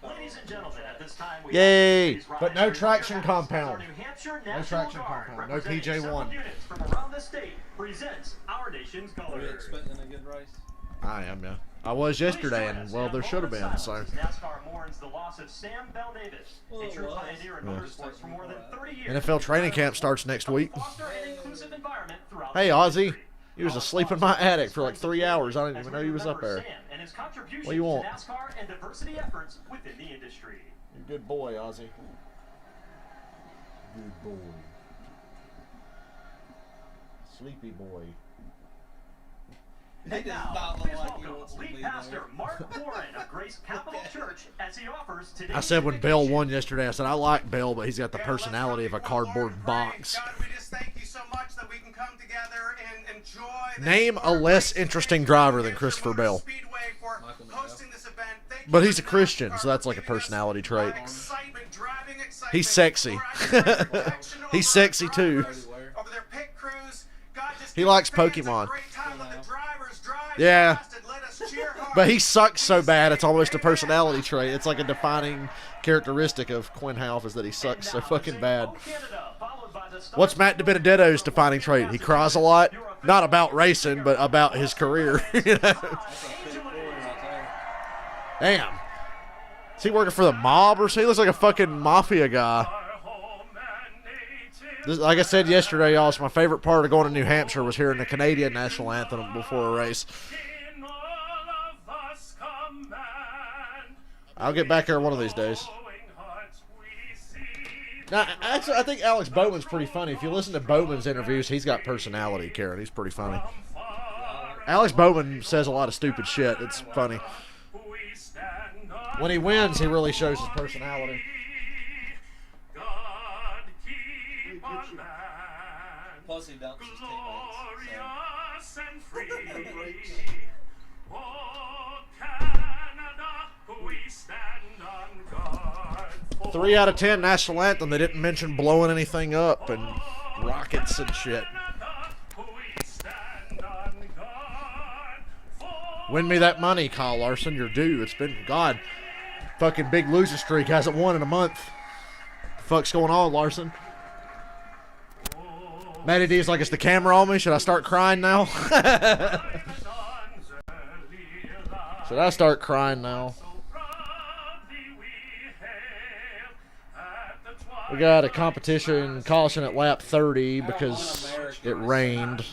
Ladies and gentlemen, at this time we Yay! But no traction compound. No traction compound. No PJ1. Units from around the state presents our nation's Are we colors. expecting a good race? I am, yeah. I was yesterday, and well, there should have been. So. NASCAR mourns the loss of Sam Bell Davis, a true pioneer in motorsports for more than 30 years. NFL training camp starts next week. Foster an inclusive environment throughout Hey, the Ozzy. country. He was asleep in my attic for like 3 hours. I didn't even know he was up there. Sam and his contributions What do you want? to NASCAR and diversity efforts within the industry. You're a good boy, Ozzy. Good boy. Sleepy boy. And does now, not look please like he welcome wants to lead be pastor there. Mark Warren of Grace Capital Church as he offers today's I said when Bell invitation. won yesterday, I said, I like Bell, but he's got the personality of a cardboard box. God, we just thank you so much that we can come together and enjoy this Name a less interesting driver than Christopher Bell. Speedway for hosting this event. Thank you But he's a for Christian, NASCAR so that's for like a giving us personality trait. excitement, driving excitement. He's sexy. for our protection He's over sexy, our too. drivers, over their pit crews. God, just He give likes the fans a Pokemon. great time. Let the drivers drive Yeah. fast and let us cheer hard. But he sucks so bad, it's almost a personality trait. It's like a defining characteristic of Quinn Half is that he sucks so fucking bad. What's Matt DiBenedetto's defining trait? He cries a lot. Not about racing, but about his career. You know? Damn. Is he working for the mob or something? He looks like a fucking mafia guy. This, like I said yesterday, y'all, it's my favorite part of going to New Hampshire was hearing the Canadian national anthem before a race. I'll get back there one of these days. Now, actually, I think Alex Bowman's pretty funny. If you listen to Bowman's interviews, he's got personality, Karen. He's pretty funny. Alex Bowman says a lot of stupid shit. It's funny. When he wins, he really shows his personality. Plus he dunks his teammates. 3 out of 10 national anthem. They didn't mention blowing anything up and rockets and shit. Win me that money, Kyle Larson. You're due. It's been, God, fucking big loser streak. Hasn't won in a month. The fuck's going on, Larson? Matty D's like, is the camera on me? Should I start crying now? Should I start crying now? We got a competition caution at lap 30 because it rained.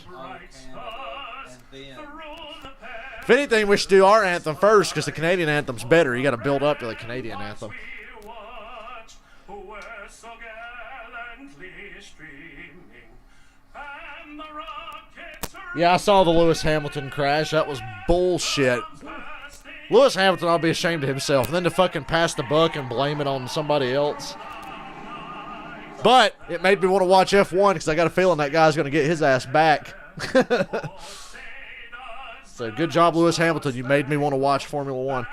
If anything, we should do our anthem first because the Canadian anthem's better. You got to build up to the Canadian anthem. Yeah, I saw the Lewis Hamilton crash. That was bullshit. Lewis Hamilton, I'll be ashamed of himself. And then to fucking pass the buck and blame it on somebody else. But it made me want to watch F1 because I got a feeling that guy's going to get his ass back. So good job, Lewis Hamilton. You made me want to watch Formula One.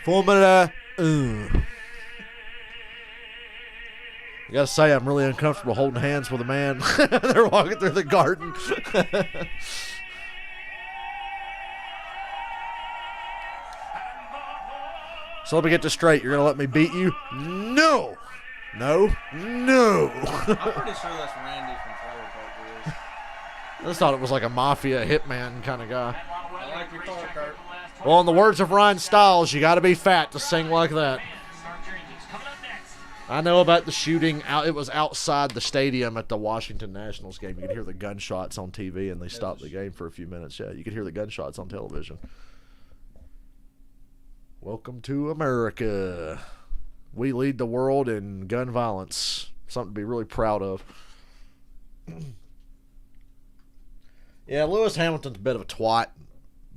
Formula. I gotta say, I'm really uncomfortable holding hands with a man. They're walking through the garden. So let me get this straight. You're gonna let me beat you? No. No. No. I'm pretty sure that's Randy from Trailer Park Boys. I just thought it was like a mafia hitman kind of guy. I like your car, Kurt. Well, in the words of Ryan Stiles, you gotta be fat to sing like that. I know about the shooting. It was outside the stadium at the Washington Nationals game. You could hear the gunshots on TV, and they stopped the game for a few minutes. Yeah, you could hear the gunshots on television. Welcome to America. We lead the world in gun violence. Something to be really proud of. Yeah, Lewis Hamilton's a bit of a twat.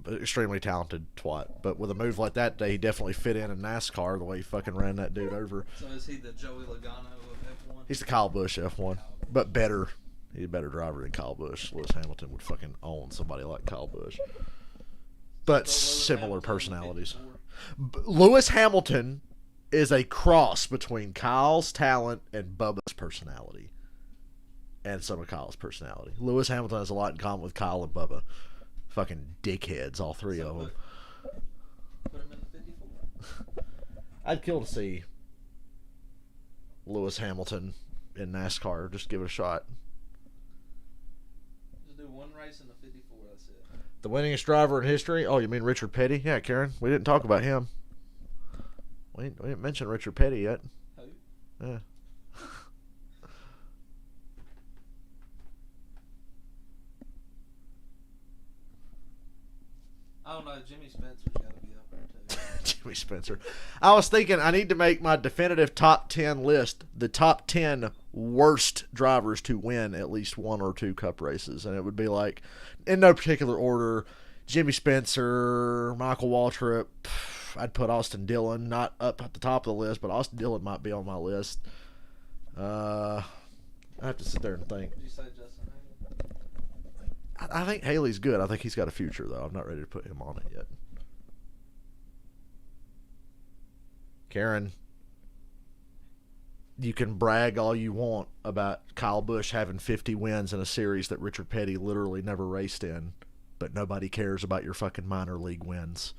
Extremely talented twat. But with a move like that today, he definitely fit in NASCAR the way he fucking ran that dude over. So is he the Joey Logano of F1? He's the Kyle Busch F1. But better. He's a better driver than Kyle Busch. Lewis Hamilton would fucking own somebody like Kyle Busch. But similar personalities. Lewis Hamilton is a cross between Kyle's talent and Bubba's personality. And some of Kyle's personality. Lewis Hamilton has a lot in common with Kyle and Bubba. Fucking dickheads, all three of them. Put him in I'd kill to see Lewis Hamilton in NASCAR. Just give it a shot. Just do one race in the 54. That's it. The winningest driver in history? Oh, you mean Richard Petty? Yeah, Karen. We didn't talk about him. We didn't mention Richard Petty yet. Who? Yeah. I don't know. Jimmy Spencer's got to be up there too. Jimmy Spencer. I was thinking I need to make my definitive top 10 list, the top 10 worst drivers to win at least one or two cup races. And it would be like, in no particular order, Jimmy Spencer, Michael Waltrip. I'd put Austin Dillon, not up at the top of the list, but Austin Dillon might be on my list. I have to sit there and think. Did you say Justin Haley? I think Haley's good. I think he's got a future, though. I'm not ready to put him on it yet. Karen, you can brag all you want about Kyle Busch having 50 wins in a series that Richard Petty literally never raced in, but nobody cares about your fucking minor league wins.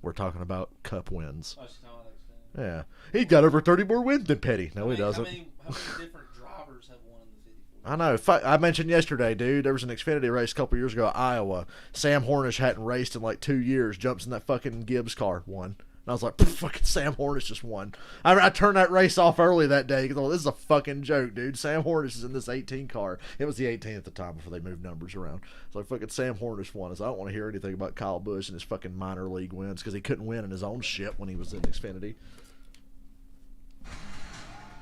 We're talking about cup wins. Oh, she's talking about that. Yeah. He's got over 30 more wins than Petty. No, he doesn't. How many different drivers have won in the 54? I know. I mentioned yesterday, dude, there was an Xfinity race a couple years ago at Iowa. Sam Hornish hadn't raced in like 2 years. Jumps in that fucking Gibbs car, won. And I was like, fucking Sam Hornish just won. I turned that race off early that day because this is a fucking joke, dude. Sam Hornish is in this 18 car. It was the 18 at the time before they moved numbers around. It's like, fucking Sam Hornish won. I don't want to hear anything about Kyle Busch and his fucking minor league wins because he couldn't win in his own shit when he was in Xfinity.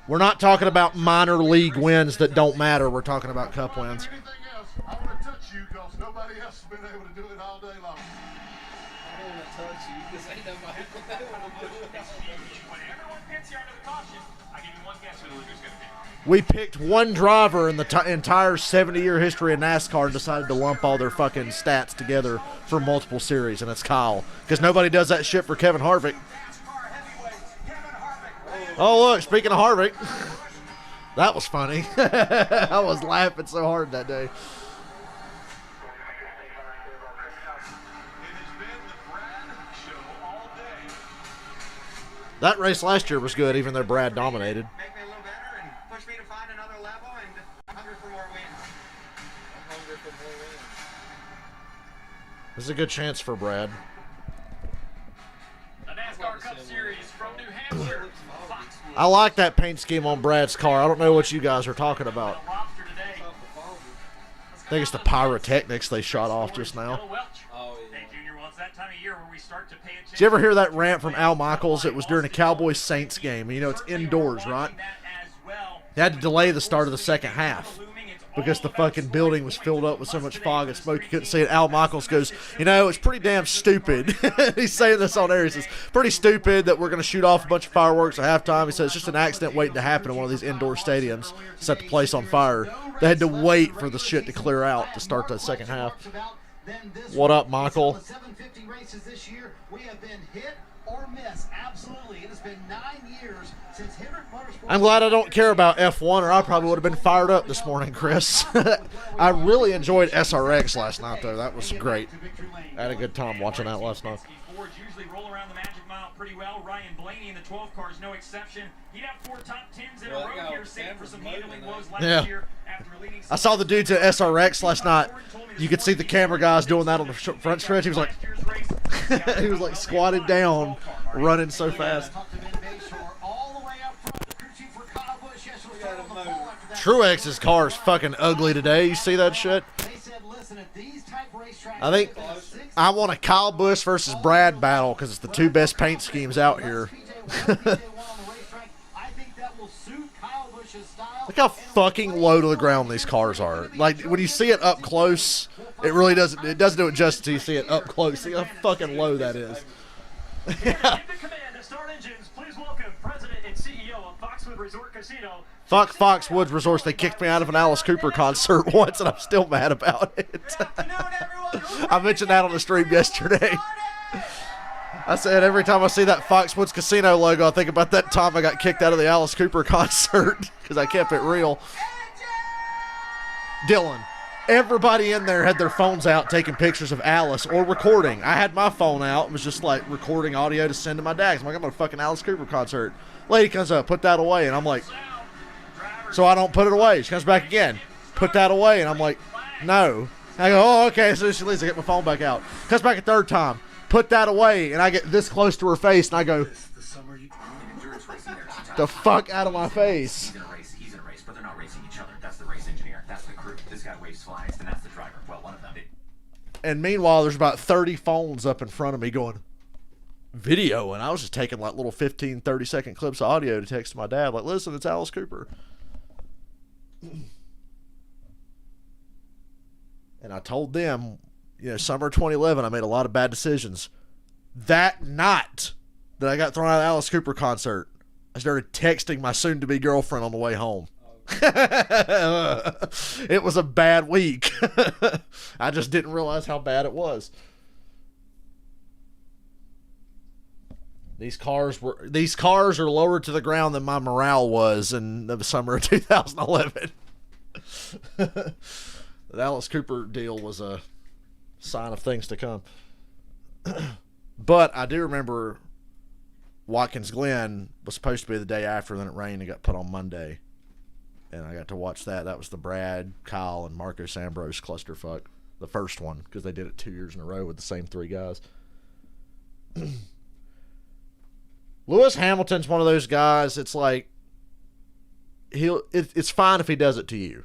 We're not talking about minor league wins that don't matter. We're talking about cup wins. Anything else, I want to touch you because nobody else has been able to do it all day long. I don't want to touch you because ain't nobody been able to do it. When everyone pits here under the caution, I give you one guess who the loser's going to be. We picked one driver in the entire 70-year history of NASCAR and decided to lump all their fucking stats together for multiple series, and it's Kyle. Because nobody does that shit for Kevin Harvick. Oh, look, speaking of Harvick, that was funny. I was laughing so hard that day. That race last year was good, even though Brad dominated. Make me a little better and push me to find another level, and I'm hungry for more wins. I'm hungry for more wins. This is a good chance for Brad. The NASCAR Cup Series from New Hampshire. I like that paint scheme on Brad's car. I don't know what you guys are talking about. Lobster today. I think it's the pyrotechnics they shot off just now. Oh, yeah. Hey, Junior, well, it's that time of year where we start to pay attention. Did you ever hear that rant from Al Michaels? It was during a Cowboys-Saints game. You know, it's indoors, right? They had to delay the start of the second half because the fucking building was filled up with so much fog and smoke you couldn't see it. Al Michaels goes, you know, it's pretty damn stupid. He's saying this on air. He says, pretty stupid that we're going to shoot off a bunch of fireworks at halftime. He says, it's just an accident waiting to happen in one of these indoor stadiums. Set the place on fire. They had to wait for the shit to clear out to start the second half. What up, Michael? 750 races this year, we have been hit or miss. Absolutely. It has been 9 years since Hendrick Motorsports. I'm glad I don't care about F1 or I probably would have been fired up this morning, Chris. I really enjoyed SRX last night, though. That was great. I had a good time watching that last night. Fords usually roll around the Magic Mile pretty well. Ryan Blaney in the 12 car is no exception. He'd have 4 top 10s in a row here, save for some handling woes last year after leading. I saw the dudes at SRX last night. You could see the camera guys doing that on the front stretch. He was like, he was like squatted down, running so fast. Truex's car is fucking ugly today. You see that shit? I think I want a Kyle Busch versus Brad battle because it's the two best paint schemes out here. Look how fucking low to the ground these cars are. Like when you see it up close, it really doesn't. It doesn't do it justice till you see it up close. See how fucking low that is. Yeah. Start engines. Please welcome President and CEO of Foxwood Resort Casino. Fuck Foxwoods Resorts. They kicked me out of an Alice Cooper concert once, and I'm still mad about it. I mentioned that on the stream yesterday. I said every time I see that Foxwoods Casino logo, I think about that time I got kicked out of the Alice Cooper concert because I kept it real. Dylan. Everybody in there had their phones out taking pictures of Alice or recording. I had my phone out and was just like recording audio to send to my dad. I'm like, I'm at a fucking Alice Cooper concert. Lady comes up, put that away. And I'm like, so I don't put it away. She comes back again, put that away. And I'm like, no. I go, oh, okay. So she leaves. I get my phone back out. Comes back a third time, put that away. And I get this close to her face and I go, the fuck out of my face. He's in a race, but they're not racing each other. That's the race engineer. That's the crew. This guy waves flies, and that's the driver. Well, one of them did. And meanwhile, there's about 30 phones up in front of me going, video. And I was just taking like little 15, 30-second clips of audio to text to my dad. Like, listen, it's Alice Cooper. And I told them, summer 2011, I made a lot of bad decisions. That night that I got thrown out of the Alice Cooper concert, I started texting my soon-to-be girlfriend on the way home. It was a bad week. I just didn't realize how bad it was. These cars are lower to the ground than my morale was in the summer of 2011. The Alice Cooper deal was a sign of things to come. But I do remember Watkins Glen was supposed to be the day after, then it rained and got put on Monday. And I got to watch that. That was the Brad, Kyle, and Marcos Ambrose clusterfuck. The first one, because they did it 2 years in a row with the same three guys. Lewis Hamilton's one of those guys, it's like, it's fine if he does it to you.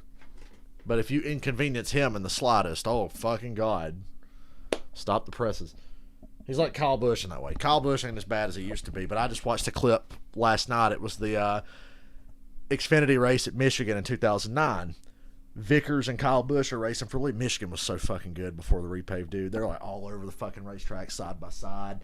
But if you inconvenience him in the slightest, oh, fucking God. Stop the presses. He's like Kyle Busch in that way. Kyle Busch ain't as bad as he used to be, but I just watched a clip last night. It was the Xfinity race at Michigan in 2009. Vickers and Kyle Busch are racing for lead. Michigan was so fucking good before the repave, dude. They're like all over the fucking racetrack, side by side.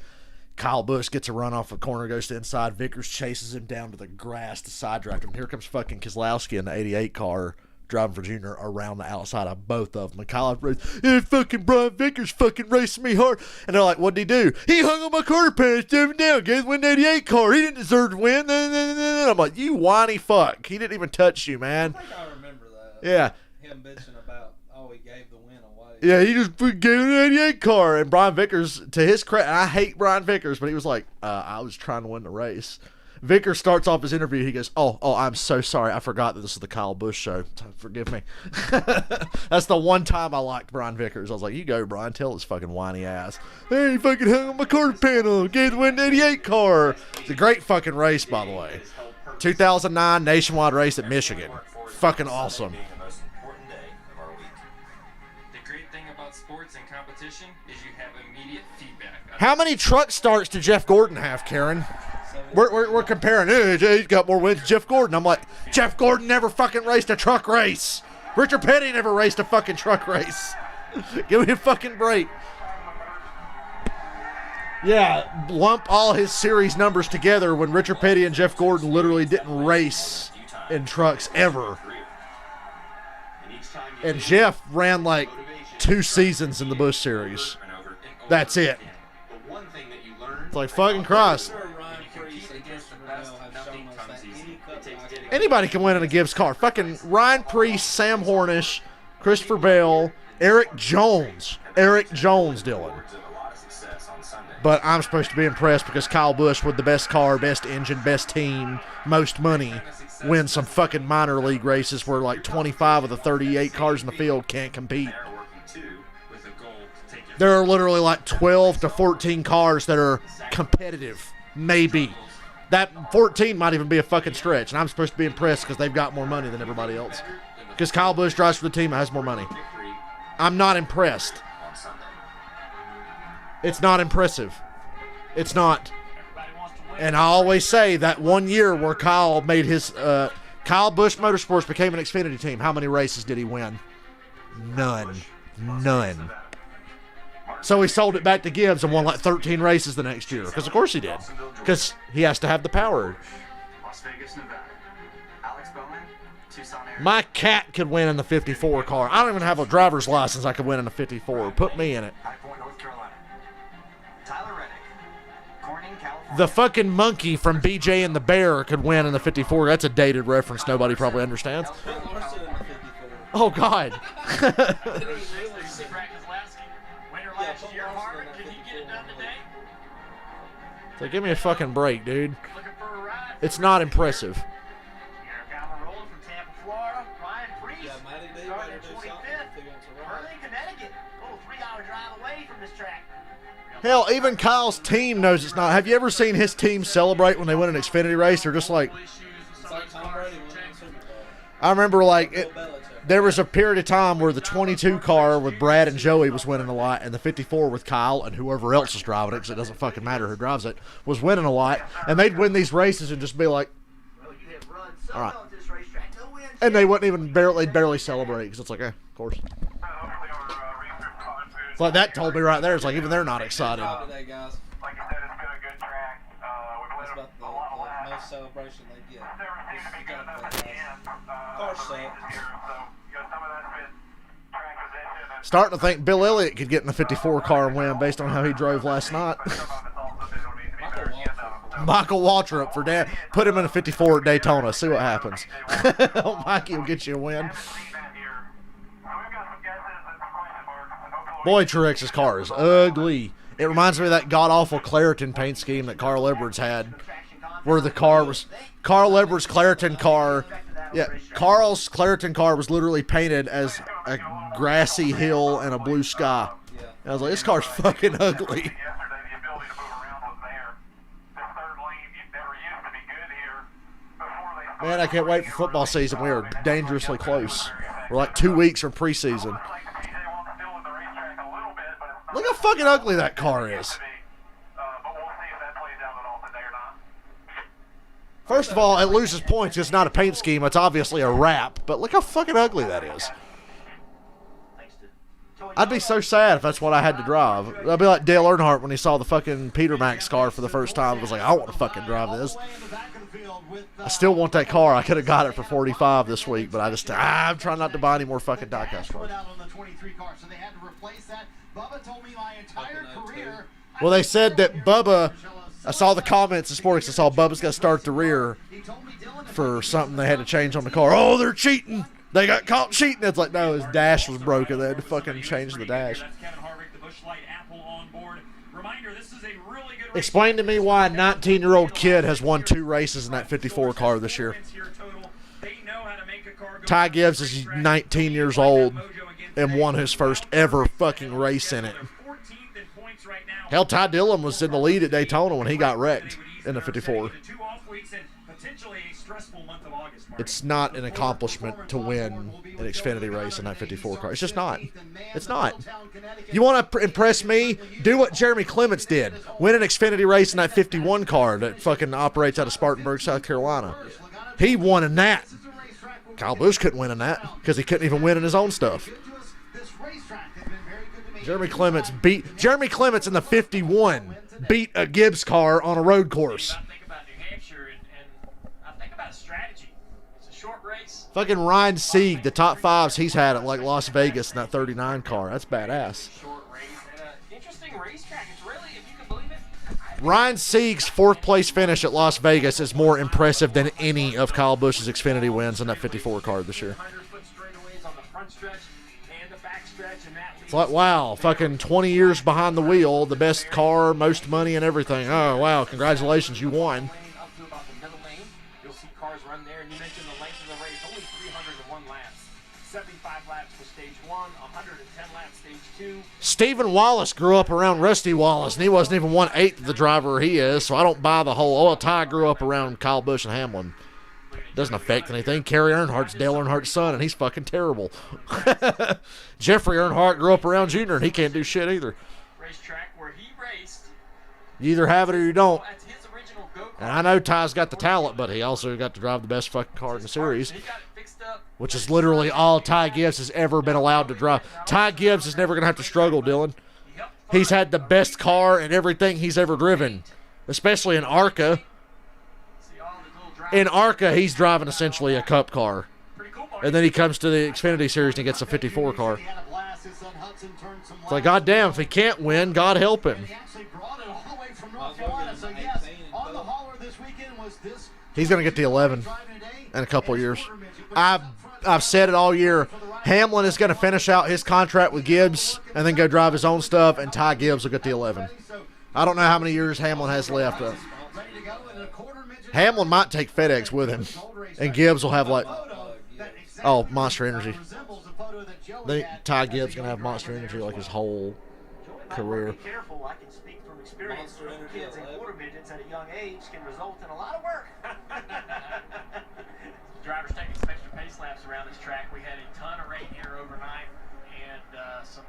Kyle Busch gets a run off a corner, goes to inside. Vickers chases him down to the grass to side draft him. Here comes fucking Keselowski in the 88 car, driving for Junior around the outside of both of them. And Kyle race, yeah, fucking Brian Vickers fucking racing me hard. And they're like, what'd he do? He hung on my quarter pants, drove him down, gave the win the 88 car. He didn't deserve to win. I'm like, you whiny fuck. He didn't even touch you, man. I think I remember that. Yeah. Him bitching about, he gave the win away. Yeah, he just gave him the 88 car. And Brian Vickers, to his credit, I hate Brian Vickers, but he was like, I was trying to win the race. Vickers starts off his interview. He goes, oh, I'm so sorry. I forgot that this is the Kyle Busch show. Forgive me. That's the one time I liked Brian Vickers. I was like, you go, Brian. Tell his fucking whiny ass. Hey, he fucking hung on my quarter panel. Gave the win the 88 car. It's a great fucking race, by the way. 2009 nationwide race at Michigan. Fucking awesome. Sports and competition is you have immediate feedback. How many truck starts did Jeff Gordon have, Karen? We're comparing. Hey, he's got more wins than Jeff Gordon. I'm like, Jeff Gordon never fucking raced a truck race. Richard Petty never raced a fucking truck race. Give me a fucking break. Yeah, lump all his series numbers together when Richard Petty and Jeff Gordon literally didn't race in trucks ever. And Jeff ran like 2 seasons in the Busch Series. That's it. It's like fucking Christ. Anybody can win in a Gibbs car. Fucking Ryan Preece, Sam Hornish, Christopher Bell, Eric Jones, Dylan. But I'm supposed to be impressed because Kyle Busch with the best car, best engine, best team, most money, wins some fucking minor league races where like 25 of the 38 cars in the field can't compete. There are literally like 12 to 14 cars that are competitive, maybe. That 14 might even be a fucking stretch, and I'm supposed to be impressed because they've got more money than everybody else. Because Kyle Busch drives for the team that has more money. I'm not impressed. It's not impressive. It's not. And I always say that 1 year where Kyle made his Kyle Busch Motorsports became an Xfinity team. How many races did he win? None. So he sold it back to Gibbs and won like 13 races the next year. Because of course he did. Because he has to have the power. My cat could win in the 54 car. I don't even have a driver's license I could win in a 54. Put me in it. The fucking monkey from BJ and the Bear could win in the 54. That's a dated reference nobody probably understands. Oh, God. So give me a fucking break, dude. It's not impressive. Hell, even Kyle's team knows it's not. Have you ever seen his team celebrate when they win an Xfinity race? They're just like, I remember like there was a period of time where the 22 car with Brad and Joey was winning a lot, and the 54 with Kyle and whoever else is driving it, because it doesn't fucking matter who drives it, was winning a lot, and they'd win these races and just be like, all right. And they wouldn't even barely celebrate, because it's like, of course. It's like that told me right there. It's like even they're not excited. Today, guys. Like you said, it's been a good track. That's about the most celebration they get. Car Starting to think Bill Elliott could get in the 54 car and win based on how he drove last night. Michael Waltrip for dad. Put him in a 54 at Daytona. See what happens. Mikey will get you a win. Boy, Truex's car is ugly. It reminds me of that god-awful Claritin paint scheme that Carl Edwards had, where the car was Carl Edwards' Claritin car. Yeah, Carl's Claritin car was literally painted as a grassy hill and a blue sky. And I was like, this car's fucking ugly. Man, I can't wait for football season. We are dangerously close. We're like 2 weeks from preseason. Look how fucking ugly that car is. First of all, it loses points. It's not a paint scheme. It's obviously a wrap. But look how fucking ugly that is. I'd be so sad if that's what I had to drive. I'd be like Dale Earnhardt when he saw the fucking Peter Max car for the first time. I was like, I want to fucking drive this. I still want that car. I could have got it for $45 this week, but I'm trying not to buy any more fucking diecast cars. Well, they said that Bubba, I saw the comments this morning, I saw Bubba's got to start the rear for something they had to change on the car. Oh, they're cheating. They got caught cheating. It's like, no, his dash was broken. They had to fucking change the dash. Explain to me why a 19-year-old kid has won 2 races in that 54 car this year. Ty Gibbs is 19 years old and won his first ever fucking race in it. Hell, Ty Dillon was in the lead at Daytona when he got wrecked in the 54. It's not an accomplishment to win an Xfinity race in that 54 car. It's just not. It's not. You want to impress me? Do what Jeremy Clements did. Win an Xfinity race in that 51 car that fucking operates out of Spartanburg, South Carolina. He won in that. Kyle Busch couldn't win in that because he couldn't even win in his own stuff. Jeremy Clements in the 51 beat a Gibbs car on a road course. Fucking Ryan Sieg, the top 5s he's had at like Las Vegas in that 39 car. That's badass. Ryan Sieg's 4th place finish at Las Vegas is more impressive than any of Kyle Busch's Xfinity wins in that 54 car this year. It's like, wow, fucking 20 years behind the wheel, the best car, most money and everything. Oh, wow, congratulations, you won. Stephen Wallace grew up around Rusty Wallace, and he wasn't even 1/8 of the driver he is, so I don't buy the whole, Ty grew up around Kyle Busch and Hamlin. Doesn't affect anything. Kerry Earnhardt's Dale Earnhardt's son, and he's fucking terrible. Jeffrey Earnhardt grew up around Junior, and he can't do shit either. You either have it or you don't. And I know Ty's got the talent, but he also got to drive the best fucking car in the series, which is literally all Ty Gibbs has ever been allowed to drive. Ty Gibbs is never going to have to struggle, Dylan. He's had the best car in everything he's ever driven, especially in ARCA. In ARCA, he's driving essentially a cup car. And then he comes to the Xfinity Series and he gets a 54 car. It's like, goddamn, if he can't win, God help him. He's going to get the 11. in a couple of years. I've said it all year. Hamlin is going to finish out his contract with Gibbs and then go drive his own stuff, and Ty Gibbs will get the 11. I don't know how many years Hamlin has left. Hamlin might take FedEx with him, and Gibbs will have Monster Energy. Ty Gibbs going to have Monster Energy like his whole career. Be careful. I can speak from experience. Kids and quarter midgets at a young age can result in a lot of work. Drivers taking some extra pace laps around this track. We had a ton of rain here overnight and some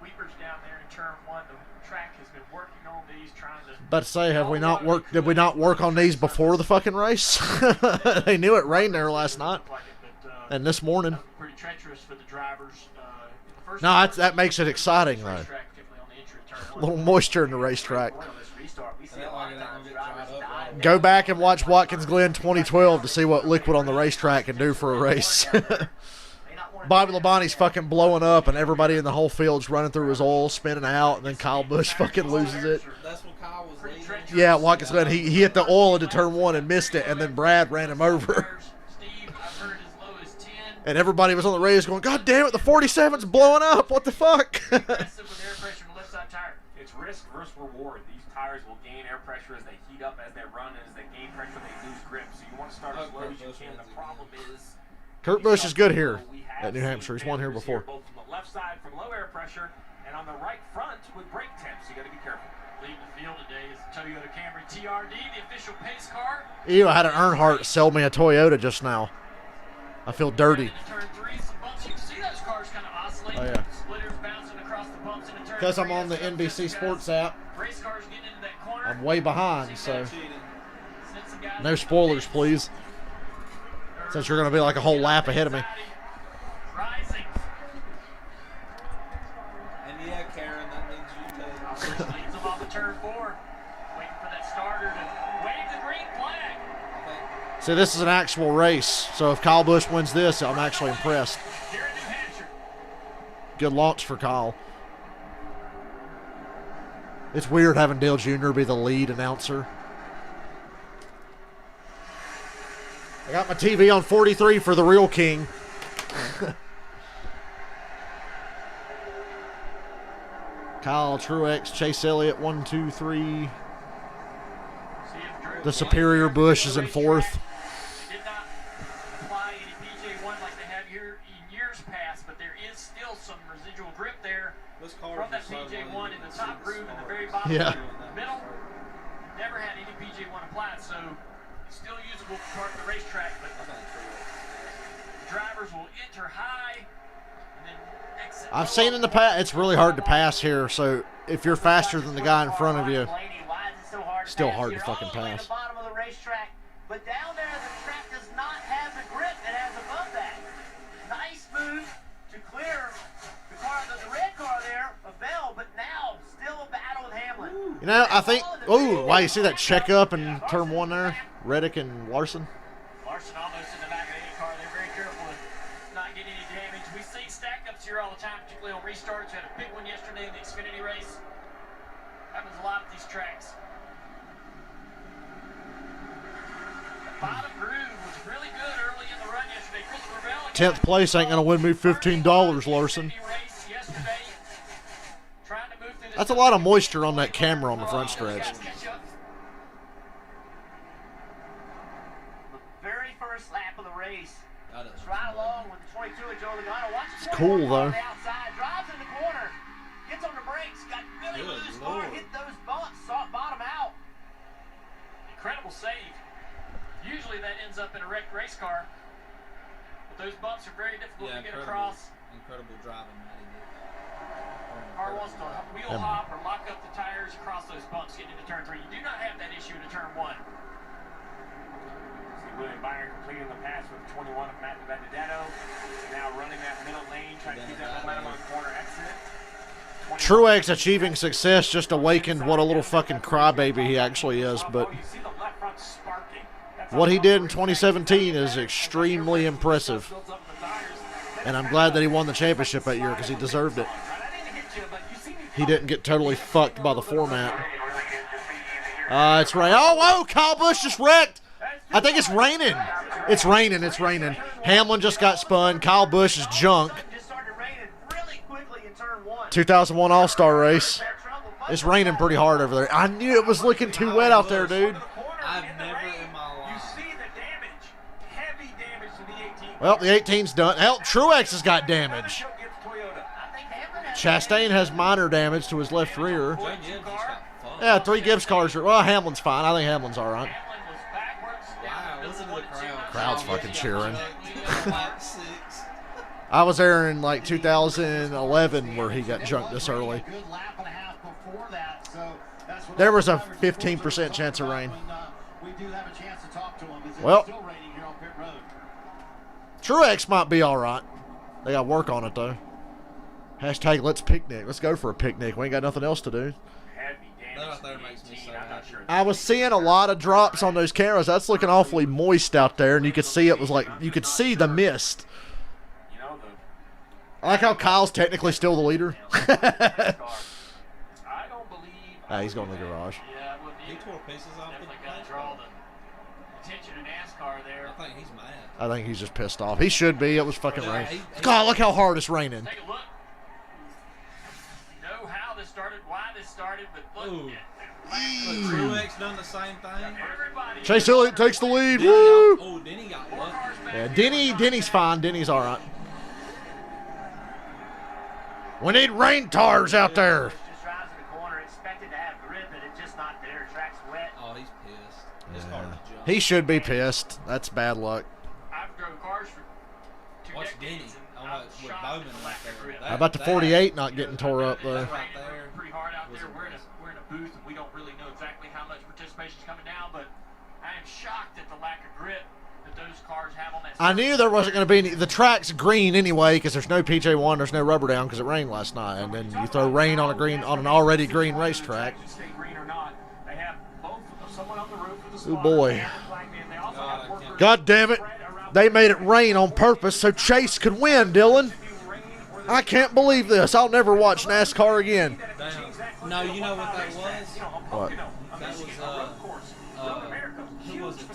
weepers down there in turn 1. The track has been working on these, trying to. But say, did we not work on these before the fucking race? They knew it rained there last night and this morning. Pretty treacherous for the drivers. No, that makes it exciting though. A little moisture in the racetrack. Go back and watch Watkins Glen 2012 to see what liquid on the racetrack can do for a race. Bobby Labonte's fucking blowing up, and everybody in the whole field's running through his oil, spinning out, and then Kyle Busch fucking loses it. That's when Kyle was leading. Yeah, Watkins Glen, he hit the oil into turn 1 and missed it, and then Brad ran him over. And everybody was on the radio going, God damn it, the 47's blowing up. What the fuck? It's risk versus reward. These tires will gain air pressure as they heat up, as they run, and as they gain pressure, they lose grip. So you want to start as slow as you can. The problem is Kurt Busch is good here at New Hampshire. He's won here before. Both from the left side from low air pressure and on the right front with brake temps. You got to be careful. Leading the field today is the Toyota Camry TRD, the official pace car. Ew, I had an Earnhardt sell me a Toyota just now. I feel dirty. Turn 3, some bumps. You can see those cars kind of oscillate. Oh, yeah. Splitters bouncing across the bumps into turn 3. Because I'm on the NBC Sports app, Race cars getting into that corner. I'm way behind, so no spoilers, please. Since you're going to be like a whole lap ahead of me. Rising. And yeah, Karen, that means you take. Leads them off the turn 4. Waiting for that starter to wave the green flag. See, this is an actual race, so if Kyle Busch wins this, I'm actually impressed. Here in New Hampshire. Good launch for Kyle. It's weird having Dale Jr. be the lead announcer. I got my TV on 43 for the real king. Kyle, Truex, Chase Elliott, 1, 2, 3. The superior Busch is in 4th. Did not apply any PJ1 like they have here in years past, but there is still some residual grip there from that PJ1 in the top groove and the very bottom Yeah. groove in the middle. Never had any PJ1 applied, so it's still usable part of the racetrack, but drivers will enter high and then exit. I've seen in the past, it's really hard to pass here, so if you're faster than the guy in front of you, still hard to fucking pass. Bottom of the racetrack, but down there the track does not have the grip it has above that. Nice move to clear the car, the red car there, of Bell, but now still a battle with Hamlin. You know, I think, ooh, wow, you see that check up in turn 1 there? Reddick and Larson. Larson almost in the back of the car. They're very careful to not get any damage. We see stack-ups here all the time, particularly on restarts. We had a big one yesterday in the Xfinity race. Happens a lot at these tracks. The bottom groove was really good early in the run yesterday. Christopher Bell 10th place ain't going to win me $15, Larson. That's a lot of moisture on that camera on the front stretch. Very first lap of the race. It's right along with the 22 of Joe Logano. Watch It's cool, though. Outside, drives in the corner, gets on the brakes, got really loose car, hit those bumps, saw it bottom out. Incredible save. Usually that ends up in a wrecked race car. But those bumps are very difficult to get across. Incredible driving, man. Car wants to wheel hop or lock up the tires across those bumps getting into turn 3. You do not have that issue into turn 1. See William Byron completing the pass with 21 of Matt Benedetto. Now running that middle lane, trying to keep that momentum on the corner exit. Truex achieving success just awakened what a little fucking crybaby he actually is, but what he did in 2017 is extremely impressive. And I'm glad that he won the championship that year because he deserved it. He didn't get totally fucked by the format. It's rain. Oh, whoa, Kyle Busch just wrecked. I think it's raining. It's raining. It's raining. Hamlin just got spun. Kyle Busch is junk. Just started raining really quickly in turn 1. 2001 All-Star race. It's raining pretty hard over there. I knew it was looking too wet out there, dude. I've never in my You life. see the damage, heavy damage to the 18. Well, the 18's done. Hell, Truex has got damage. I think Hamlin has Chastain has minor damage to his left rear. Jay Gibbs just got fucked. Yeah, 3 Gibbs cars. Well, Hamlin's fine. I think Hamlin's all right. Hamlin was backwards. Wow, listen to the crowd. Crowd's fucking cheering. Like 6. I was there in like 2011 where he got junked this early. Good lap and a half before that, so that's what There was a drivers do 15% chance of rain. when, we do have a chance to talk to him. It's Well. still raining here on pit road. Truex might be all right. They got to work on it, though. Hashtag let's picnic. Let's go for a picnic. We ain't got nothing else to do. Heavy That damage right to there the makes me 18. so I'm not happy. sure. I was seeing a lot of drops on those cameras. That's looking awfully moist out there, and you could see it was like, you could see the mist. You know, I like how Kyle's technically still the leader. I don't believe. He's going to the garage. Yeah, well, He tore pieces off the definitely got to draw the attention of NASCAR there. I think he's mad. I think he's just pissed off. He should be. It was fucking raining. God, look how hard it's raining. Take a look. Know how this started, why this started, but look Ooh. at Look, Truex done the same thing. everybody. Chase Elliott takes the lead. Denny Woo! got, oh, Denny got lucky. Yeah, Denny's fine. Denny's all right. We need rain tars out there. just drives in the corner, expected to have grip, and it's just not there. Track's wet. Oh, he's pissed. His car was junk. He should be pissed. That's bad luck. I've drove cars for 2 Watch decades, Denny. and I'm I'm like, with shocked Bowman at the right lack of there. grip. How about the 48 not getting tore up, though? That right there. Pretty hard out was there. a We're in a booth, and we don't really know exactly how much participation's coming down, but I am shocked at the lack of grip that those cars have on that. I knew there wasn't going to be any. The track's green anyway because there's no PJ1, there's no rubber down because it rained last night, and then you throw rain on an already green racetrack. Stay green or not, they have both someone on the roof with the Oh boy! They also have workers God damn it! They made it rain on purpose so Chase could win, Dylan. I can't believe this. I'll never watch NASCAR again. Damn. No, you know what that was? What? That was, who was it?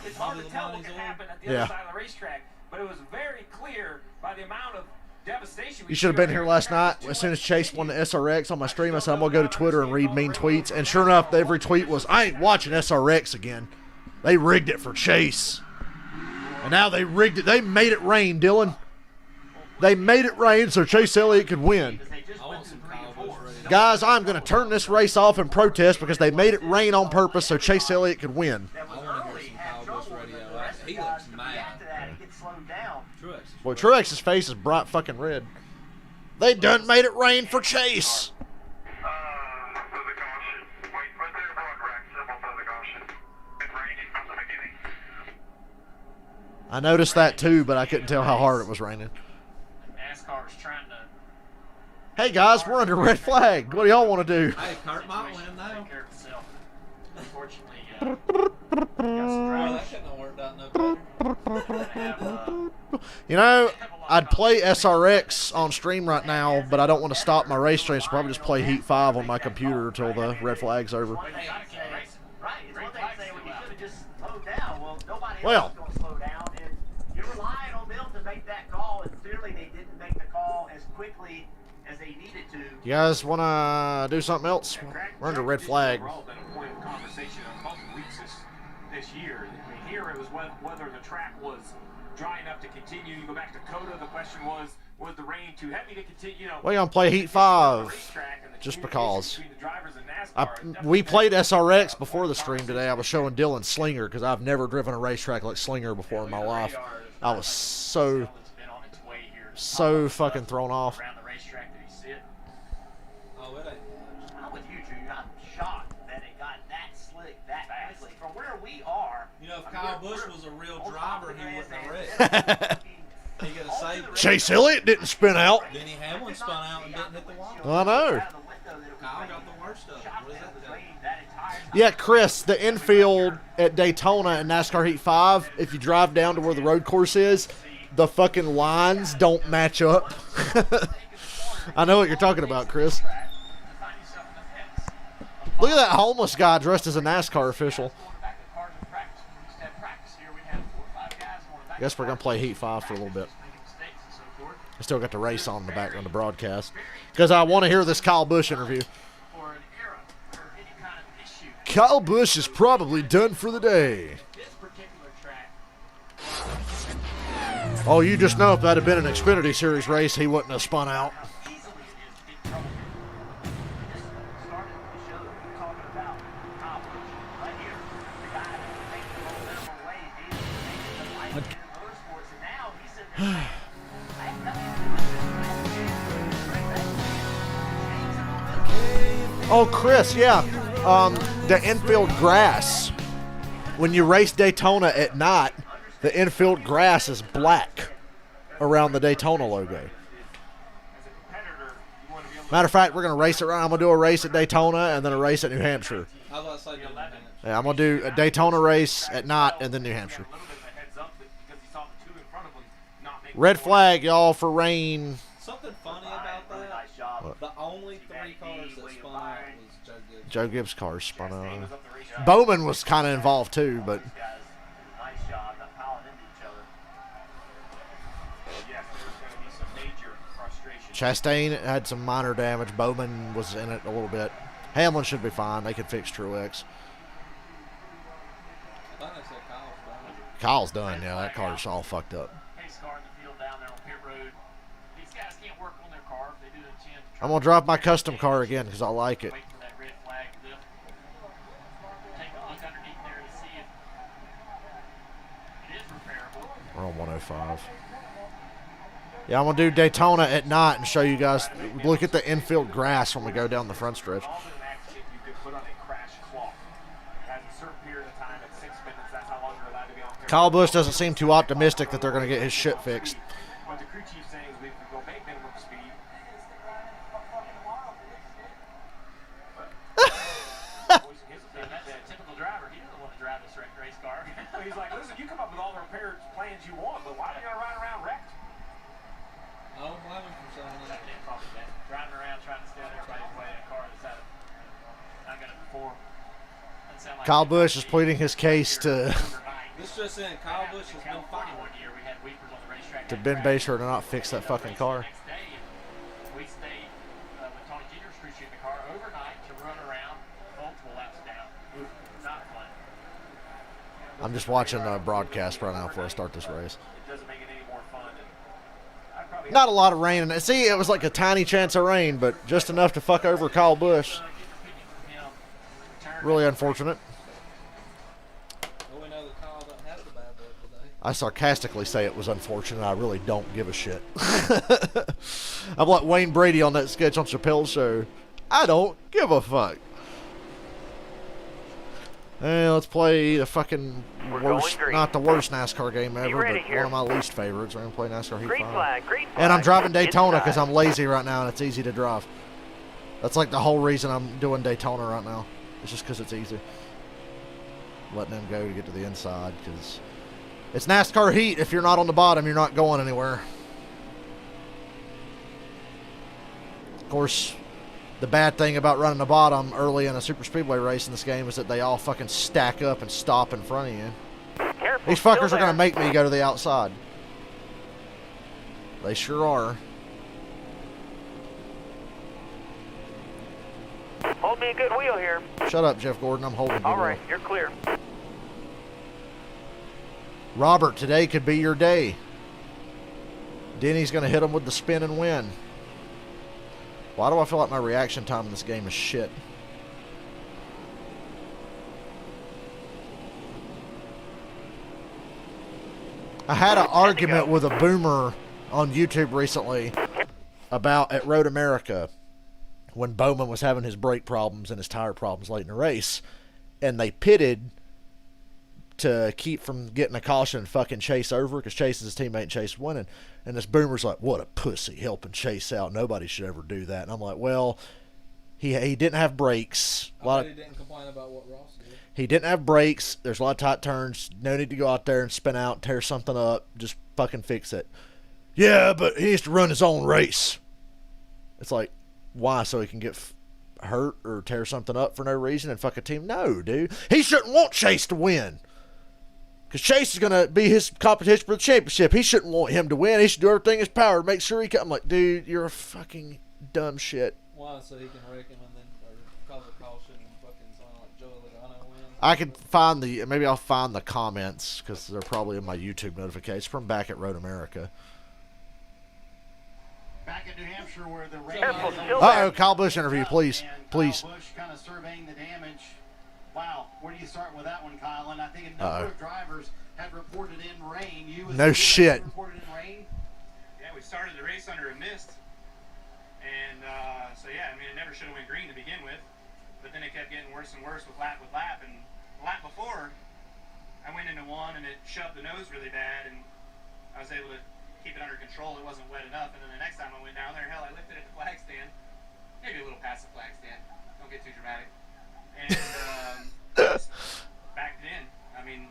It's hard to tell what could happen at the Yeah. other side of the racetrack, but it was very clear by the amount of devastation. You should have been here last night. As soon as Chase won the SRX on my stream, I said, I'm going to go to Twitter and read mean tweets. And sure enough, every tweet was, I ain't watching SRX again. They rigged it for Chase. And now they rigged it. They made it rain, Dylan. They made it rain so Chase Elliott could win. I want some Kyle Busch ready. Guys, I'm going to turn this race off and protest because they made it rain on purpose so Chase Elliott could win. I want to hear some Kyle Busch radio. He looks mad. After that, it gets slowed down. Truex is Boy, Truex's face is bright fucking red. They done made it rain for Chase. Oh, Oh, I noticed that too, but I couldn't tell how hard it was raining. NASCAR is trying to Hey guys, we're under red flag. What do y'all want to do? Hey, Kurt might win now. take care of himself. Unfortunately, Well, that couldn't have worked out no better. You know, I'd play SRX on stream right now, but I don't want to stop my race stream, so probably just play Heat 5 on my computer until the red flag's over. Right, it's one thing to say, well, you could have just slowed down. Well, nobody Well. else is going to slow down, and you're relying on them to make that call, and clearly they didn't make the call as quickly as they needed to. You guys want to do something else? We're under red flag. Overall, been a point of conversation on multiple weeks this year. I mean, here it was whether the track was dry enough to continue. You go back to COTA, the question was the rain too heavy to continue? You know, We're going to play Heat 5 just because. We played SRX before the stream today. I was showing Dylan Slinger because I've never driven a racetrack like Slinger before in my life. I was so fucking thrown off. Around the racetrack that he sit. Oh, it ain't. I'm with you, Drew. I'm shocked that it got that slick that quickly. From where we are, You know, if Kyle Busch was a real driver, he wouldn't have wrecked. He could have saved it. Chase Elliott didn't spin out. Denny Hamlin spun out and didn't hit the wall. I know. Kyle got the worst of it. What is that? Yeah, Chris, the infield at Daytona in NASCAR Heat 5, if you drive down to where the road course is, the fucking lines don't match up. I know what you're talking about, Chris. Look at that homeless guy dressed as a NASCAR official. Guess we're going to play Heat 5 for a little bit. I still got the race on in the background of the broadcast. Because I want to hear this Kyle Busch interview. Kyle Busch is probably done for the day. Oh, you just know if that had been an Xfinity Series race, he wouldn't have spun out. Oh, Chris, yeah. The infield grass. When you race Daytona at night, the infield grass is black around the Daytona logo. Matter of fact, we're going to race it around. I'm going to do a race at Daytona and then a race at New Hampshire. Yeah, I'm going to do a Daytona race at night and then New Hampshire. Red flag, y'all, for rain. Something funny about that. What? The only 3 cars that spun out was Joe Gibbs. Joe Gibbs' car spun out. Bowman was kind of involved too, but Chastain had some minor damage. Bowman was in it a little bit. Hamlin should be fine. They could fix Truex. I thought they said Kyle's done. Kyle's done. Yeah, that car's all fucked up. I'm going to drop my custom car again because I like it. We're on 105. Yeah, I'm going to do Daytona at night and show you guys. Look at the infield grass when we go down the front stretch. Kyle Busch doesn't seem too optimistic that they're going to get his shit fixed. He's like, listen, you come up with all the repair plans you want, but why are you going to ride around wrecked? I don't blame him for saying that. Driving around trying to stay out everybody's way in a car that's not going to perform. Like Kyle Busch is pleading his case to This just in, Kyle Busch has been fined. to Ben Baser to not fix that fucking car. We stayed with Tony Jr.'s crew shooting the car overnight to run around multiple laps down. Not fun. I'm just watching a broadcast right now before I start this race. It doesn't make it any more fun. Not a lot of rain. And see, it was like a tiny chance of rain, but just enough to fuck over Kyle Busch. Really unfortunate. Well, we know that Kyle doesn't have the bad luck today. I sarcastically say it was unfortunate. I really don't give a shit. I'm like Wayne Brady on that sketch on Chappelle's show. I don't give a fuck. Hey, let's play the fucking worst, not the worst NASCAR game ever, but one of my least favorites. We're going to play NASCAR Heat 5. And I'm driving Daytona because I'm lazy right now and it's easy to drive. That's like the whole reason I'm doing Daytona right now. It's just because it's easy. Letting them go to get to the inside because it's NASCAR Heat. If you're not on the bottom, you're not going anywhere. Of course, the bad thing about running the bottom early in a super speedway race in this game is that they all fucking stack up and stop in front of you. Careful, These fuckers are going to make me go to the outside. They sure are. Hold me a good wheel here. Shut up, Jeff Gordon. I'm holding the All wheel. right, you're clear. Robert, today could be your day. Denny's going to hit him with the spin and win. Why do I feel like my reaction time in this game is shit? I had an argument with a boomer on YouTube recently about at Road America when Bowman was having his brake problems and his tire problems late in the race. And they pitted to keep from getting a caution and fucking Chase over because Chase is his teammate and Chase winning. And this boomer's like, what a pussy, helping Chase out. Nobody should ever do that. And I'm like, well, he didn't have brakes. He didn't complain about what Ross did. He didn't have brakes. There's a lot of tight turns. No need to go out there and spin out, tear something up. Just fucking fix it. Yeah, but he needs to run his own race. It's like, why? So he can get hurt or tear something up for no reason and fuck a team? No, dude. He shouldn't want Chase to win. Because Chase is going to be his competition for the championship. He shouldn't want him to win. He should do everything in his power to make sure he can. I'm like, dude, you're a fucking dumb shit. Why? So he can wreck him and then or cause a caution and fucking someone like Joe Loudon wins? I could find maybe I'll find the comments because they're probably in my YouTube notifications from back at Road America. Back in New Hampshire where the rain Careful, is still Uh-oh, Kyle Busch interview, please. And Please. Kyle Busch kind of surveying the damage. Wow, where do you start with that one, Kyle? And I think a number of drivers had reported in rain. You as No the shit. reported in rain. Yeah, we started the race under a mist. And so, yeah, I mean, it never should have went green to begin with. But then it kept getting worse and worse with lap. And the lap before, I went into one and it shoved the nose really bad. And I was able to keep it under control. It wasn't wet enough. And then the next time I went down there, hell, I lifted at the flag stand. Maybe a little past the flag stand. Don't get too dramatic. And just backed it in. I mean,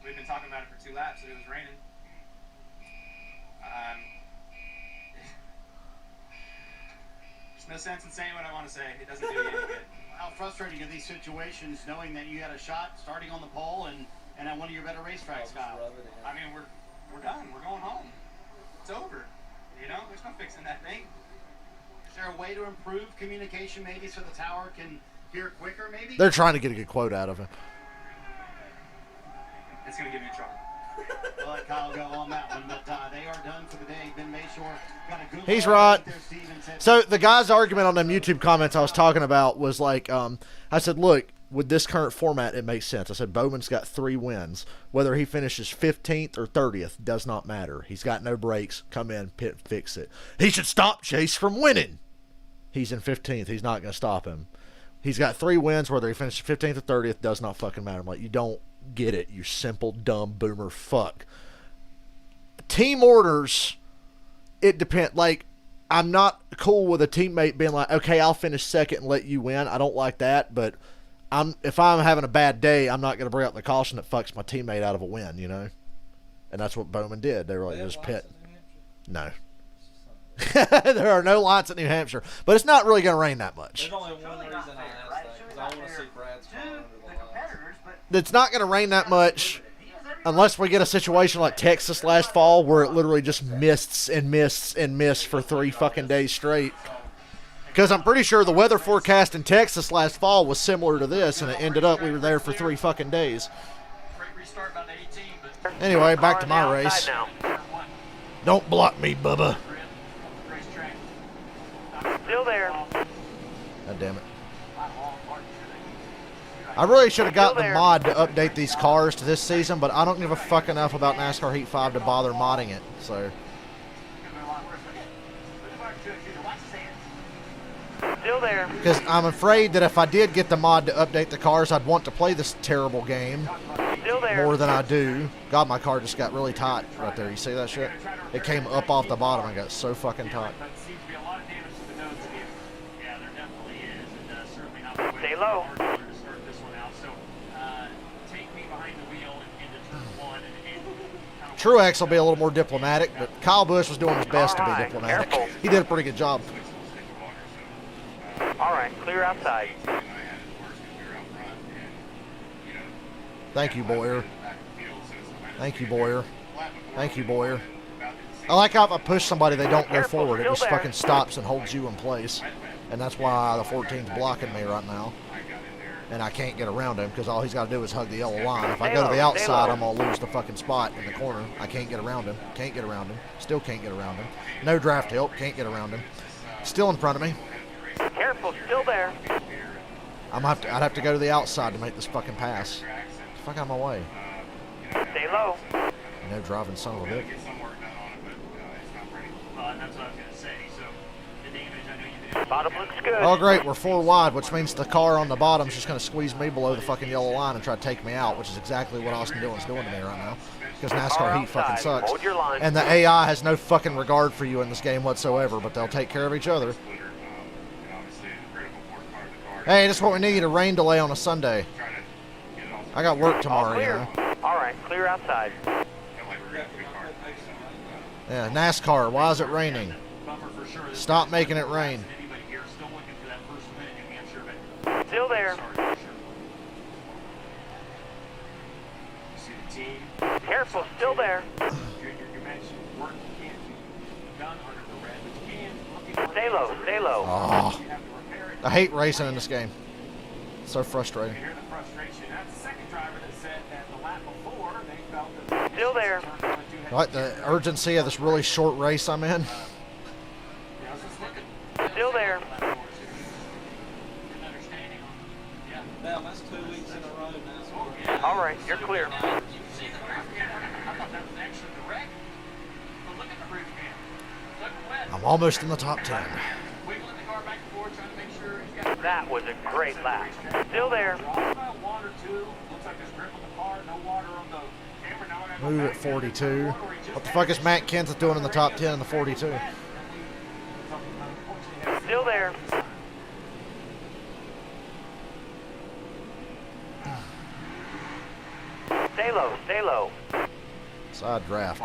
we've been talking about it for 2 laps that it was raining. There's no sense in saying what I want to say. It doesn't do you any good. How frustrating are these situations knowing that you had a shot starting on the pole and at one of your better racetracks, Kyle? I mean, we're done. We're going home. It's over. You know, there's no fixing that thing. Is there a way to improve communication maybe so the tower can hear quicker maybe? They're trying to get a good quote out of him. It's going to get me in trouble. We'll let Kyle go on that one, but they are done for the day. Ben Mayshore got a good He's look right. there, Steve, and said, So the guy's argument on them YouTube comments I was talking about was like, I said, look, with this current format, it makes sense. I said, Bowman's got 3 wins. Whether he finishes 15th or 30th does not matter. He's got no breaks. Come in, pit, fix it. He should stop Chase from winning. He's in 15th. He's not going to stop him. He's got 3 wins. Whether he finishes 15th or 30th does not fucking matter. I'm like, you don't get it, you simple, dumb boomer fuck. Team orders, it depends. Like, I'm not cool with a teammate being like, okay, I'll finish second and let you win. I don't like that, but if I'm having a bad day, I'm not going to bring up the caution that fucks my teammate out of a win, you know? And that's what Bowman did. They were like, just pit. No. There are no lights at New Hampshire. But it's not really going to rain that much. There's only one reason I asked that, because I want to see Brad's car under the lights. It's not going to rain that much unless we get a situation like Texas last fall where it literally just mists and mists and mists for 3 fucking days straight. Because I'm pretty sure the weather forecast in Texas last fall was similar to this, and it ended up we were there for 3 fucking days. Anyway, back to my race. Don't block me, Bubba. Still there. God damn it. I really should have gotten the mod to update these cars to this season, but I don't give a fuck enough about NASCAR Heat 5 to bother modding it. So, Still there. because I'm afraid that if I did get the mod to update the cars, I'd want to play this terrible game Still there. more than I do. God, my car just got really tight right there. You see that shit? It came up off the bottom and got so fucking tight. Stay low. Truex will be a little more diplomatic, but Kyle Busch was doing his best to be Alright, diplomatic. careful. He did a pretty good job. All right, clear outside. Thank you, Boyer. Thank you, Boyer. Thank you, Boyer. I like how if I push somebody, they don't go Careful, forward. It still just there. fucking stops and holds you in place. And that's why the 14's blocking me right now. And I can't get around him because all he's got to do is hug the yellow line. If I go to the outside, I'm going to lose the fucking spot in the corner. I can't get around him. Can't get around him. Still can't get around him. No draft help. Can't get around him. Still in front of me. Careful, still there. I'd have to go to the outside to make this fucking pass. Fuck out of my way. Stay low. No driving son of a bitch. Bottom looks good. Oh, great, we're 4 wide, which means the car on the bottom's just going to squeeze me below the fucking yellow line and try to take me out, which is exactly what Austin Dillon's doing to me right now. Because NASCAR Heat fucking sucks. Hold your line. And the AI has no fucking regard for you in this game whatsoever, but they'll take care of each other. Hey, this is what we need, a rain delay on a Sunday. I got work All tomorrow, you clear. know. All right, clear outside. Yeah, NASCAR, why is it raining? Stop making it rain. Still there. seen. Careful, still there. Junior, you mentioned work can't be done under the red, but you can look at Stay low, stay low. Oh, you have to repair it. I hate racing in this game. So frustrating. You hear the frustration. That's the second driver that said that the lap before they felt that Still there. I like the urgency of this really short race I'm in. Still there. Now that's 2 weeks in a row now. All right, you're clear. You can see the roof cam. I thought that was actually the wreck. But look at the roof cam. Look wet. I'm almost in the top 10. Wiggling the car back and forth, trying to make sure he's got. That was a great lap. Still there. About 1 or 2. Looks like there's grip on the car. No water on the camera. Now I gotta go Move back at there. 42. What the fuck is Matt Kenseth doing in the top 10 in the 42? Still there. Stay low, stay low. Side draft.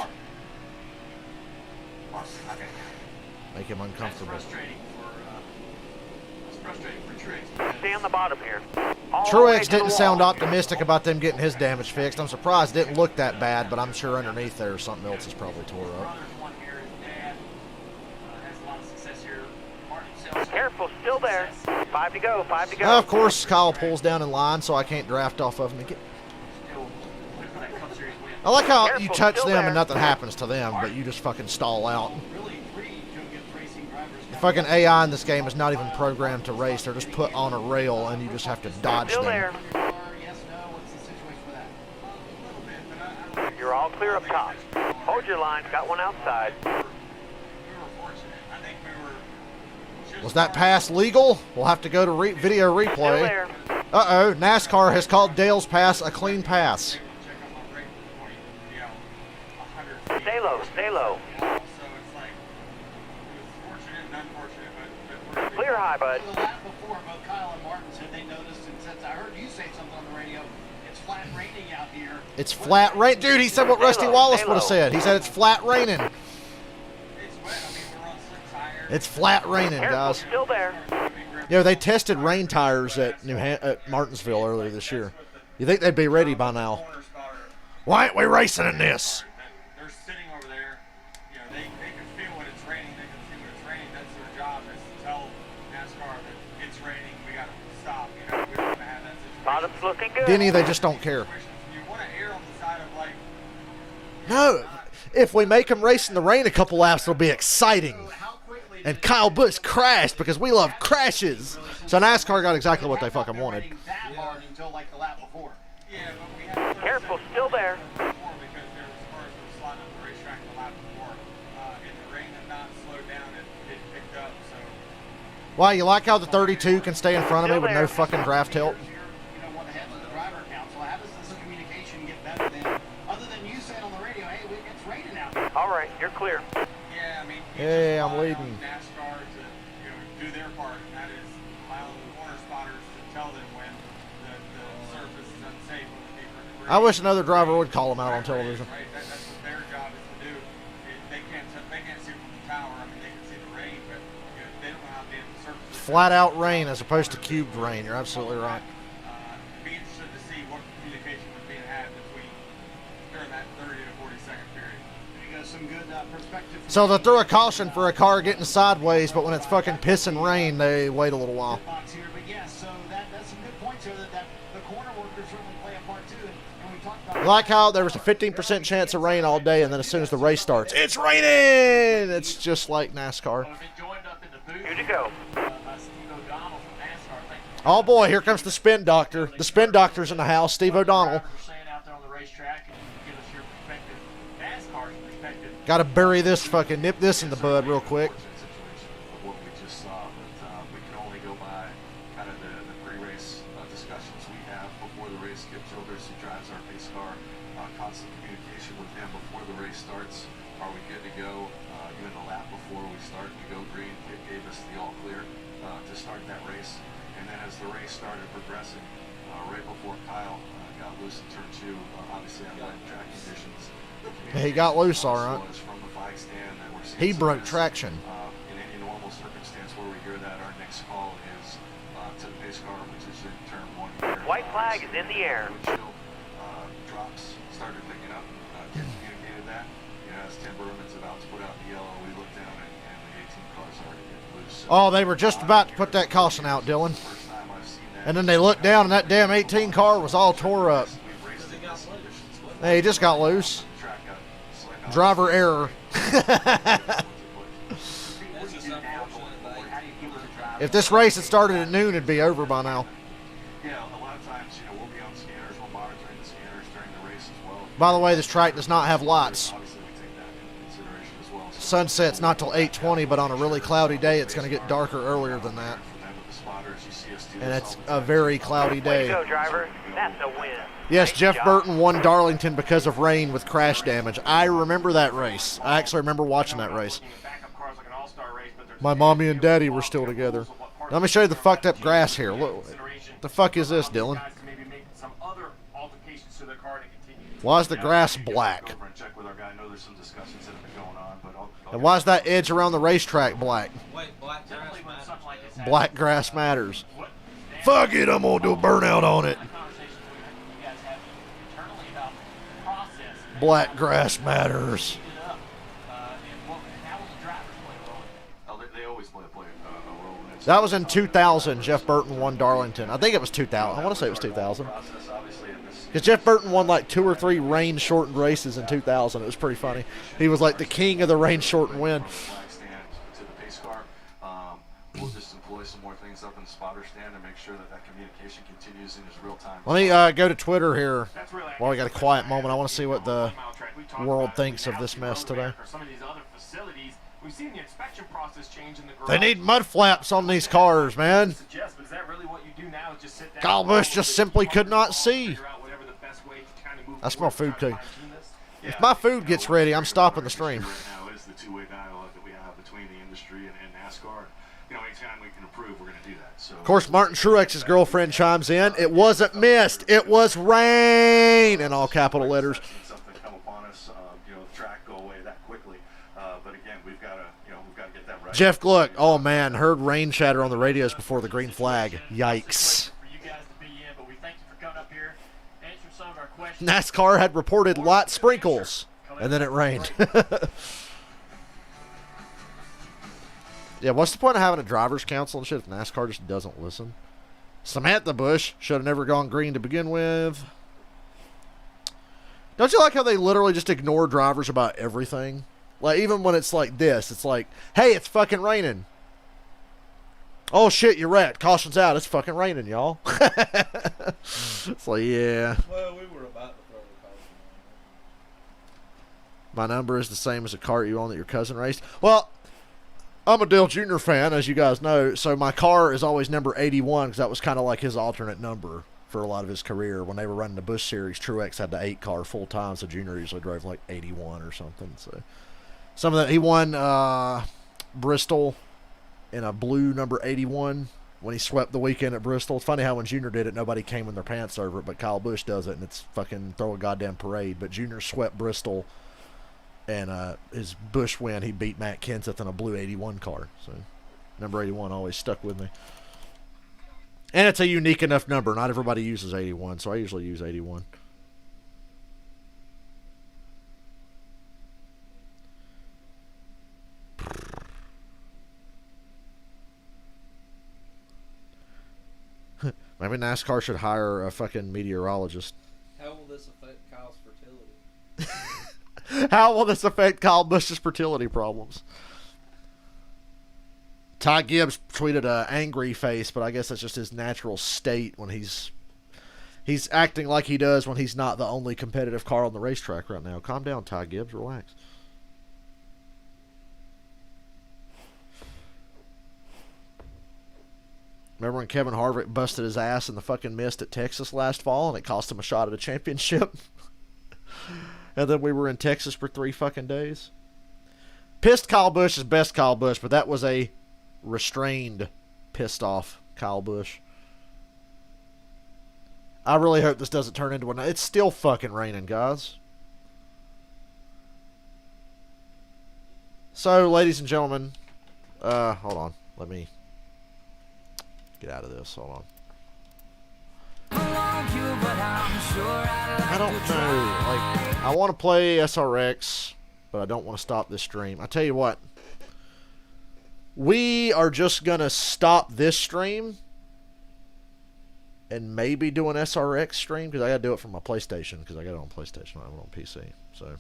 Okay. Make him uncomfortable. That's frustrating for Truex. Stay on the bottom here. All the way Truex to the didn't sound wall. optimistic about them getting his damage fixed. I'm surprised it didn't look that bad, but I'm sure underneath there something else is probably tore up. Brother's one here. His dad has a lot of success here. Martin himself. Careful, still there. 5 to go, 5 to go. Of course, Kyle pulls down in line, so I can't draft off of him again. Still looking for that Cup Series win. I like how you Careful, touch still them there. and nothing happens to them, but you just fucking stall out. Really intrigued against racing drivers. The fucking AI in this game is not even programmed to race. They're just put on a rail, and you just have to dodge Still them. there. Yes, no, what's the situation with that? You're all clear up top. Hold your line, got one outside. We were fortunate. I think we were just Was that pass legal? We'll have to go to video Still replay. there. Uh-oh, NASCAR has called Dale's pass a clean pass. check up on break point, 100 feet. Stay low, stay low. So it's like, it was fortunate and unfortunate, but we're Clear high, bud. The lap before, both Kyle and Martin said they noticed, and since I heard you say something on the radio, it's flat raining out here. It's flat rain. Dude, he said what Rusty Wallace would have said. He said it's flat raining. It's wet. I mean, we're on slick tires. It's flat raining, Careful, guys. still there. You know, they tested rain tires at at Martinsville earlier this year. You think they'd be ready by now? Corner spotter. Why ain't we racing in this? They're sitting over there. You know, they can feel when it's raining. They can see when it's raining. That's their job, is to tell NASCAR that it's raining. We got to stop. You know, we don't want to have that situation. Bottom's looking good. Denny, they just don't care. You want to err on the side of like, No. If we make them race in the rain a couple laps, it'll be exciting. How quickly And Kyle Busch crashed because we love crashes. So NASCAR got exactly what they fucking wanted. raining that hard until like the lap before. yeah, but we had Careful, still there. before because there was cars that were sliding up the racetrack the lap before. And the rain had not slowed down. It picked up. So Why, you like how the 32 can stay in front of me with no fucking draft help? You know, what the head of the driver council, how does this communication get better than, other than you saying on the radio, hey, it's raining out here? All right, you're clear. yeah, I mean, Hey, I'm rely leading. on NASCAR to do their part, and that is allowing the corner spotters to tell them when the surface is unsafe on the paper. I wish another driver would call them out on television. Right, that's what their job is to do. They can't see from the tower. I mean, they can see the rain, but they don't know how the surface is. Flat out rain as opposed to cubed rain. You're absolutely right. Be interested to see what communication was being had during that 30 to 40 second period. You got some good perspective. So they throw a caution for a car getting sideways, but when it's fucking pissing rain, they wait a little while. Box here, but yes, so that's some good points here that the corner workers certainly play a part too. And we talked about I like how there was a 15% chance of rain all day, and then as soon as the race starts, it's raining! It's just like NASCAR. We've been joined up in the booth Here to go. by Steve O'Donnell from NASCAR. Thank you. Oh boy, here comes the spin doctor. The spin doctor's in the house, Steve O'Donnell. We're saying out there on the racetrack, and you can give us your perspective, NASCAR's perspective. Gotta bury this fucking, nip this in the bud real quick. Situation of what we just saw, but we can only go by kind of the pre-race discussions we have before the race. Skip Childers, who drives our pace car, constant communication with him before the race starts. Are we good to go? Even the lap before we start, we go green. It gave us the all clear to start that race. And then as the race started progressing, right before Kyle got loose in turn 2, obviously on wet track conditions. He got loose, all right. Was from the flag stand that we're seeing He some broke mess. traction. In any normal circumstance where we hear that, our next call is to the pace car, which is in turn 1 here. White flag is in the air. Windshield drops, started picking up. Ken communicated that. You know, as Tim Berman's about to put out the yellow, we looked down and the 18 car's already getting loose. So, Oh, they were just about to put that caution out, Dylan. first time I've seen that. And then they looked down and that damn 18 car was all tore up. We've raced in this conditions, but Hey, he just got loose. the track got slick on Driver error. That's just unfortunate. Like, If this race had started at noon, it'd be over by now. Yeah, a lot of times, you know, we'll be on scanners, we'll monitoring the scanners during the race as well. By the way, this track does not have lights. Obviously, we take that into consideration as well. So Sunset's not till 8:20, but on a really cloudy day, it's going to get darker earlier than that. for them with the spotters, you see us do And this it's all the a time. very cloudy Way to day. go, driver. That's a win. Yes, Nice Jeff job. Burton won Darlington because of rain with crash damage. I remember that race. I actually remember watching that race. My mommy and daddy were still together. Let me show you the fucked up grass here. Look, the fuck is this, Dylan? Why is the grass black? Go over and check with our guy. I know there's some discussions that have been going on, but I'll And why is that edge around the racetrack black? wait, black grass matters. Black grass matters. Fuck it, I'm gonna do a burnout on it. Black grass matters. They always play a role in it. That was in 2000. Jeff Burton won Darlington. I think it was 2000. I want to say it was 2000. Process, obviously, in this Because Jeff Burton won like 2 or 3 rain-shortened races in 2000. It was pretty funny. He was like the king of the rain-shortened win. flag stand to the pace car. We'll just employ some more things up in the spotter stand and make sure that that communication continues in his real time. Let me go to Twitter here while we got a quiet moment. I want to see what the world thinks of this mess today. We've seen the inspection process change in the garage. They need mud flaps on these cars, man. Suggest, but is that really what you do now? Is just sit down? Kyle Busch just simply could not see. Figure out whatever the best way to kind of move I smell forward, food try to cooking. fine-tune this? If my food gets ready, I'm stopping the stream. Right now is the two-way dialogue that we have between the industry and NASCAR. You know, anytime we can improve, we're going to do that. So, Of course, Martin Truex's girlfriend chimes in. It wasn't mist. It was rain in all capital letters. I've seen something come upon us, you know, the track go away that quickly. But again, we've got to get that right. Jeff Gluck, oh man, heard rain chatter on the radios before the green flag. Yikes. For you guys to be in, but we thank you for coming up here, answering some of our questions. NASCAR had reported light sprinkles, and then it rained. Yeah, what's the point of having a driver's council and shit if NASCAR just doesn't listen? Samantha Bush should have never gone green to begin with. Don't you like how they literally just ignore drivers about everything? Like, even when it's like this, it's like, hey, it's fucking raining. Oh, shit, you're wrecked. Caution's out. It's fucking raining, y'all. It's like, yeah. Well, we were about to throw the caution My number is the same as a car you own that your cousin raced. Well, I'm a Dale Jr. fan, as you guys know, so my car is always number 81 because that was kind of like his alternate number for a lot of his career. When they were running the Busch Series, Truex had the 8 car full time, so Junior usually drove like 81 or something. So some of that, he won Bristol in a blue number 81 when he swept the weekend at Bristol. It's funny how when Junior did it, nobody came in their pants over it, but Kyle Busch does it, and it's fucking throw a goddamn parade. But Junior swept Bristol. And his Busch win, he beat Matt Kenseth in a blue 81 car. So number 81 always stuck with me. And it's a unique enough number. Not everybody uses 81, so I usually use 81. Maybe NASCAR should hire a fucking meteorologist. How will this affect Kyle's fertility? How will this affect Kyle Busch's fertility problems? Ty Gibbs tweeted a angry face, but I guess that's just his natural state when he's acting like he does when he's not the only competitive car on the racetrack right now. Calm down, Ty Gibbs. Relax. Remember when Kevin Harvick busted his ass in the fucking mist at Texas last fall and it cost him a shot at a championship? And then we were in Texas for 3 fucking days. Pissed Kyle Busch is best Kyle Busch, but that was a restrained, pissed off Kyle Busch. I really hope this doesn't turn into one. It's still fucking raining, guys. So, ladies and gentlemen, hold on. Let me get out of this. Hold on. Belong you, but I'm sure I like I don't know. Like, I want to play SRX, but I don't want to stop this stream. I tell you what. We are just going to stop this stream and maybe do an SRX stream because I got to do it from my PlayStation because I got it on PlayStation. I don't have it on PC. So,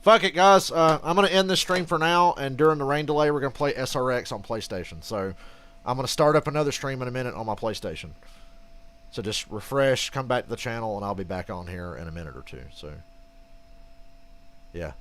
fuck it, guys. I'm going to end this stream for now, and during the rain delay, we're going to play SRX on PlayStation. So, I'm going to start up another stream in a minute on my PlayStation. So, just refresh, come back to the channel, and I'll be back on here in a minute or two. So, yeah.